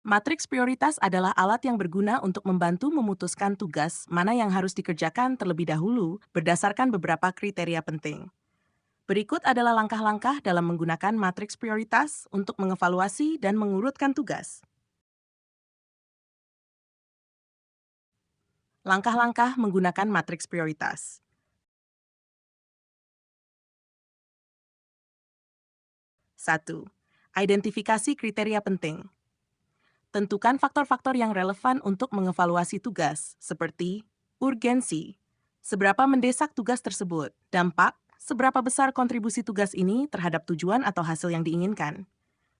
Matriks prioritas adalah alat yang berguna untuk membantu memutuskan tugas mana yang harus dikerjakan terlebih dahulu berdasarkan beberapa kriteria penting. Berikut adalah langkah-langkah dalam menggunakan matriks prioritas untuk mengevaluasi dan mengurutkan tugas. Langkah-langkah menggunakan matriks prioritas. 1. Identifikasi kriteria penting. Tentukan faktor-faktor yang relevan untuk mengevaluasi tugas, seperti urgensi, seberapa mendesak tugas tersebut, dampak, seberapa besar kontribusi tugas ini terhadap tujuan atau hasil yang diinginkan,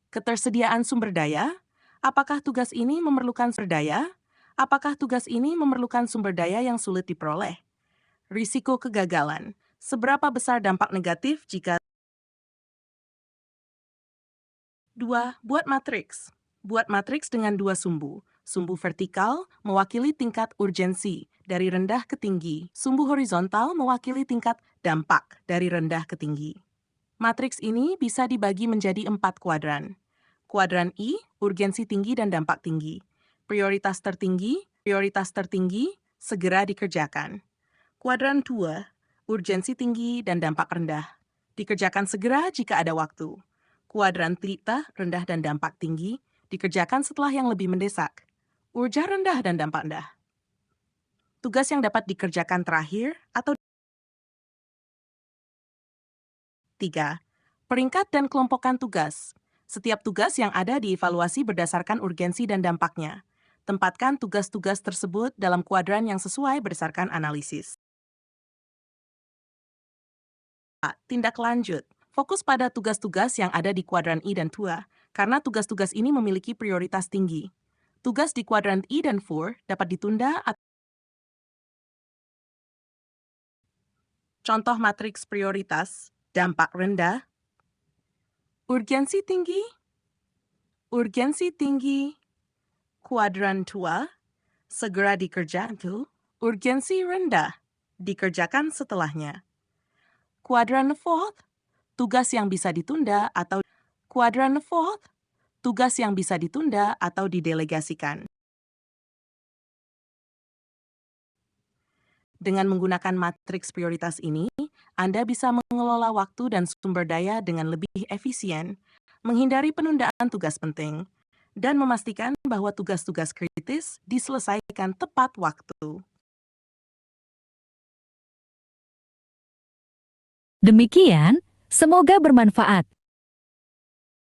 ketersediaan sumber daya, apakah tugas ini memerlukan sumber daya, apakah tugas ini memerlukan sumber daya yang sulit diperoleh, risiko kegagalan, seberapa besar dampak negatif jika 2. Buat matriks. Buat matriks dengan dua sumbu. Sumbu vertikal mewakili tingkat urgensi dari rendah ke tinggi. Sumbu horizontal mewakili tingkat dampak dari rendah ke tinggi. Matriks ini bisa dibagi menjadi 4 kuadran. Kuadran I, urgensi tinggi dan dampak tinggi. Prioritas tertinggi, segera dikerjakan. Kuadran 2, urgensi tinggi dan dampak rendah. Dikerjakan segera jika ada waktu. Kuadran Theta, rendah dan dampak tinggi, dikerjakan setelah yang lebih mendesak. Urja rendah dan dampak rendah. Tugas yang dapat dikerjakan terakhir atau 3. Peringkat dan kelompokkan tugas. Setiap tugas yang ada dievaluasi berdasarkan urgensi dan dampaknya. Tempatkan tugas-tugas tersebut dalam kuadran yang sesuai berdasarkan analisis. Tindak lanjut. Fokus pada tugas-tugas yang ada di kuadran I dan II, karena tugas-tugas ini memiliki prioritas tinggi. Tugas di kuadran I dan IV dapat ditunda atau contoh matriks prioritas, dampak rendah, urgensi tinggi, kuadran II, segera dikerjakan, urgensi rendah, dikerjakan setelahnya. Kuadran IV, tugas yang bisa ditunda atau kuadran IV, tugas yang bisa ditunda atau didelegasikan. Dengan menggunakan matriks prioritas ini, Anda bisa mengelola waktu dan sumber daya dengan lebih efisien, menghindari penundaan tugas penting, dan memastikan bahwa tugas-tugas kritis diselesaikan tepat waktu. Demikian, semoga bermanfaat.